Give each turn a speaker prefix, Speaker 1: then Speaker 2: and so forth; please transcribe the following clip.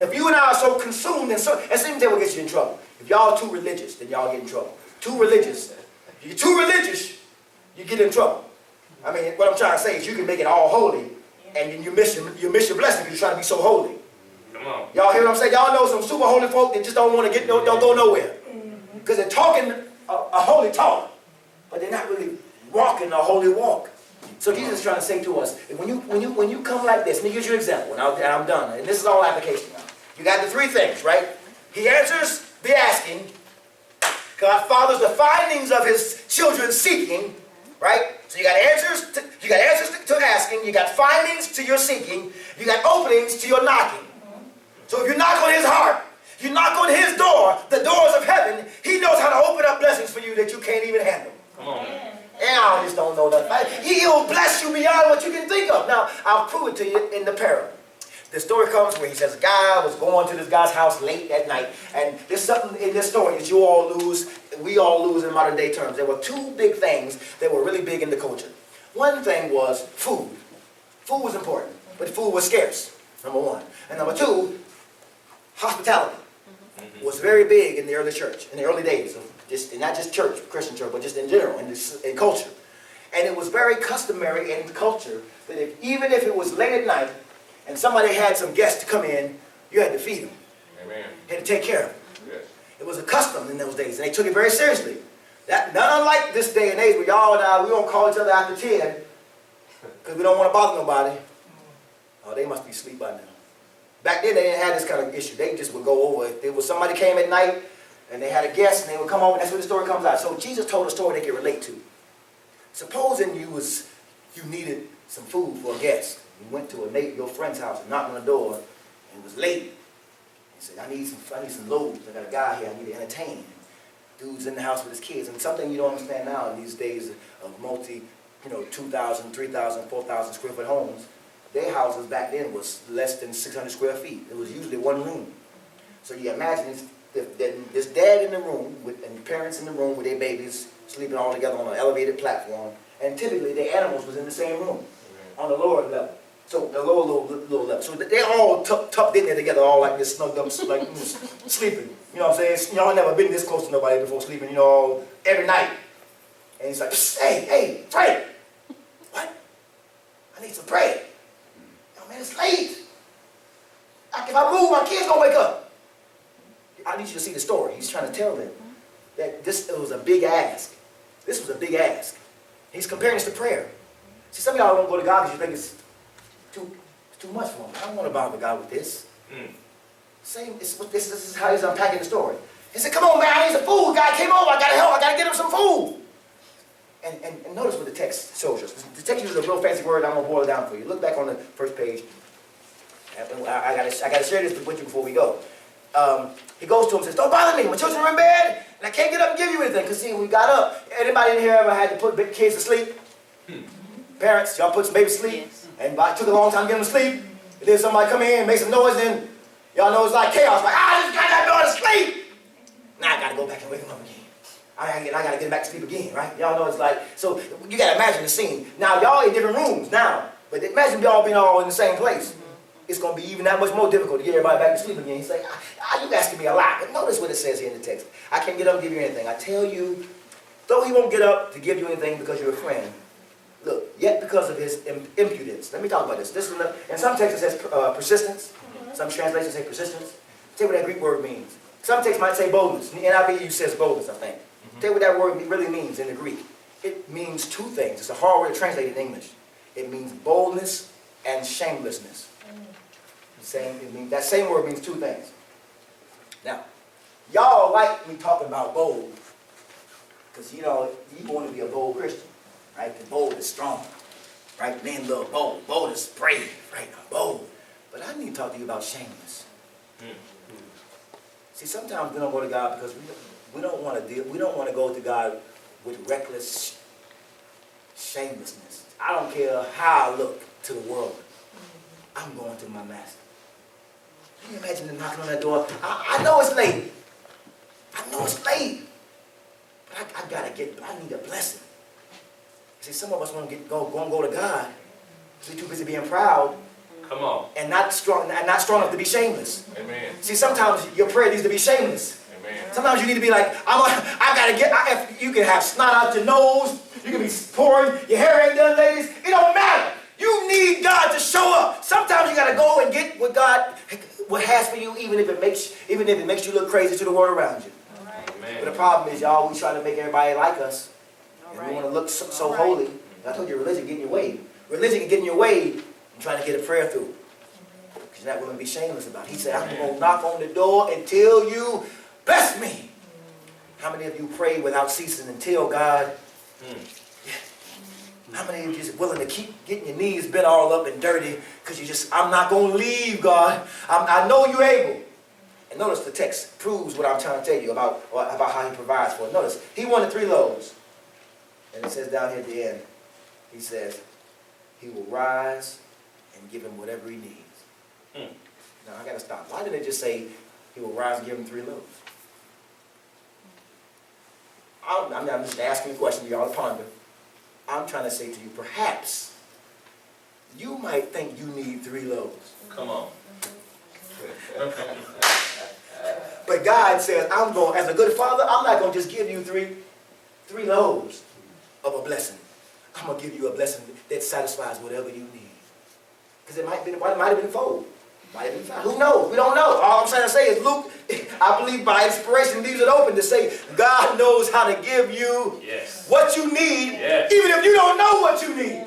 Speaker 1: If you and I are so consumed and so, and let me tell you what gets you in trouble. If y'all are too religious, then y'all get in trouble. Too religious. If you're too religious, you get in trouble. I mean, what I'm trying to say is you can make it all holy, and then you miss your blessing because you try to be so holy.
Speaker 2: Come on.
Speaker 1: Y'all hear what I'm saying? Y'all know some super holy folk that just don't want to don't go nowhere. Because they're talking a holy talk, but they're not really walking a holy walk. So Jesus is trying to say to us, when you come like this, let me give you an example, and I'm done. And this is all application now. You got the three things, right? He answers the asking. God fathers the findings of his children seeking, right? So you got answers to asking, you got findings to your seeking, you got openings to your knocking. So if you knock on his heart, you knock on his door, the doors of heaven, he knows how to open up blessings for you that you can't even handle.
Speaker 2: Come on.
Speaker 1: And I just don't know that. He'll bless you beyond what you can think of. Now, I'll prove it to you in the parable. The story comes where he says a guy was going to this guy's house late at night. And there's something in this story that you all lose, we all lose in modern day terms. There were two big things that were really big in the culture. One thing was food. Food was important, but food was scarce, number one. And number two, hospitality was very big in the early church, in the early days of just, not just church, Christian church, but just in general, in culture. And it was very customary in culture that even if it was late at night and somebody had some guests to come in, you had to feed them.
Speaker 2: Amen.
Speaker 1: You had to take care of them.
Speaker 2: Yes.
Speaker 1: It was a custom in those days, and they took it very seriously. That, not unlike this day and age where y'all and I, we don't call each other after 10 because we don't want to bother nobody. Oh, they must be asleep by now. Back then, they didn't have this kind of issue. They just would go over. If there was somebody came at night and they had a guest and they would come over, that's where the story comes out. So Jesus told a story they could relate to. Supposing you needed some food for a guest. You went to your friend's house and knocked on the door and it was late. He said, I need some loaves. I got a guy here I need to entertain. Dude's in the house with his kids. And something you don't understand now in these days of 2,000, 3,000, 4,000 square foot homes. Their houses back then was less than 600 square feet. It was usually one room. So you imagine this dad in the room and parents in the room with their babies sleeping all together on an elevated platform. And typically their animals was in the same room on the lower level. So the lower little level. So they all tucked in there together, all like this, snugged up, like sleeping. You know what I'm saying? Y'all never been this close to nobody before sleeping, every night. And he's like, hey, pray. What? I need some prayer. Man, it's late. If I move, my kid's gonna wake up. I need you to see the story. He's trying to tell them that it was a big ask. This was a big ask. He's comparing this to prayer. See, some of y'all don't go to God because you think it's too much for him. I don't want to bother God with this. This is how he's unpacking the story. He said, come on, man, I need some food. God came over. I got to help. I got to get him some food. And notice what the text shows us. The text uses a real fancy word. I'm going to boil it down for you. Look back on the first page. I got to share this with you before we go. He goes to him and says, don't bother me. My children are in bed, and I can't get up and give you anything. Because see, when we got up, anybody in here ever had to put big kids to sleep? Parents, y'all put some babies to sleep? Yes. And it took a long time to get them to sleep. And then somebody come in and make some noise, and y'all know it's like chaos. Like, I just got that boy to sleep. Now I got to go back and wake him up again. I got to get back to sleep again, right? Y'all know it's like, so you got to imagine the scene. Now, y'all in different rooms now, but imagine y'all being all in the same place. It's going to be even that much more difficult to get everybody back to sleep again. He's like, you asking me a lot. But notice what it says here in the text. I can't get up and give you anything. I tell you, though he won't get up to give you anything because you're a friend, look, yet because of his impudence. Let me talk about this. In some texts it says persistence. Some translations say persistence. Tell you what that Greek word means. Some texts might say boldness. In the NIV says boldness, I think. Tell you what that word really means in the Greek. It means two things. It's a hard word to translate in English. It means boldness and shamelessness. That same word means two things. Now, y'all like me talking about bold because, you want to be a bold Christian, right? The bold is strong, right? Men love bold. Bold is brave, right? I'm bold. But I need to talk to you about shameless. See, sometimes we don't go to God because we don't want to go to God with reckless shamelessness. I don't care how I look to the world. I'm going to my master. Can you imagine them knocking on that door? I know it's late. But I need a blessing. See, some of us want to go to God. We're too busy being proud
Speaker 2: Come on.
Speaker 1: and not strong enough to be shameless.
Speaker 2: Amen.
Speaker 1: See, sometimes your prayer needs to be shameless.
Speaker 2: Amen.
Speaker 1: Sometimes you need to be like, you can have snot out your nose, you can be pouring, your hair ain't done, ladies. It don't matter. You need God to show up. Sometimes you got to go and get what God has for you, even if it makes you look crazy to the world around you.
Speaker 2: Amen.
Speaker 1: But the problem is, y'all, we try to make everybody like us. And we want to look so holy. I told you, religion get in your way. Religion can get in your way and trying to get a prayer through. Because you're not willing to be shameless about it. He said, I'm going to knock on the door until you bless me. How many of you pray without ceasing until God? How many of you just willing to keep getting your knees bent all up and dirty because I'm not going to leave, God. I know you're able. And notice the text proves what I'm trying to tell you about how he provides for it. Notice, he wanted 3 loaves. And it says down here at the end, he says, he will rise and give him whatever he needs. Now, I got to stop. Why didn't it just say he will rise and give him 3 loaves? I'm just asking a question y'all to ponder. I'm trying to say to you, perhaps you might think you need 3 loaves.
Speaker 2: Come on.
Speaker 1: But God says, as a good father, I'm not going to just give you three loaves of a blessing. I'm going to give you a blessing that satisfies whatever you need. Because it might have been 4. Might have been 5. Who knows? We don't know. All I'm trying to say is Luke, I believe by inspiration, leaves it open to say God knows how to give you what you need, even if you don't know what you need.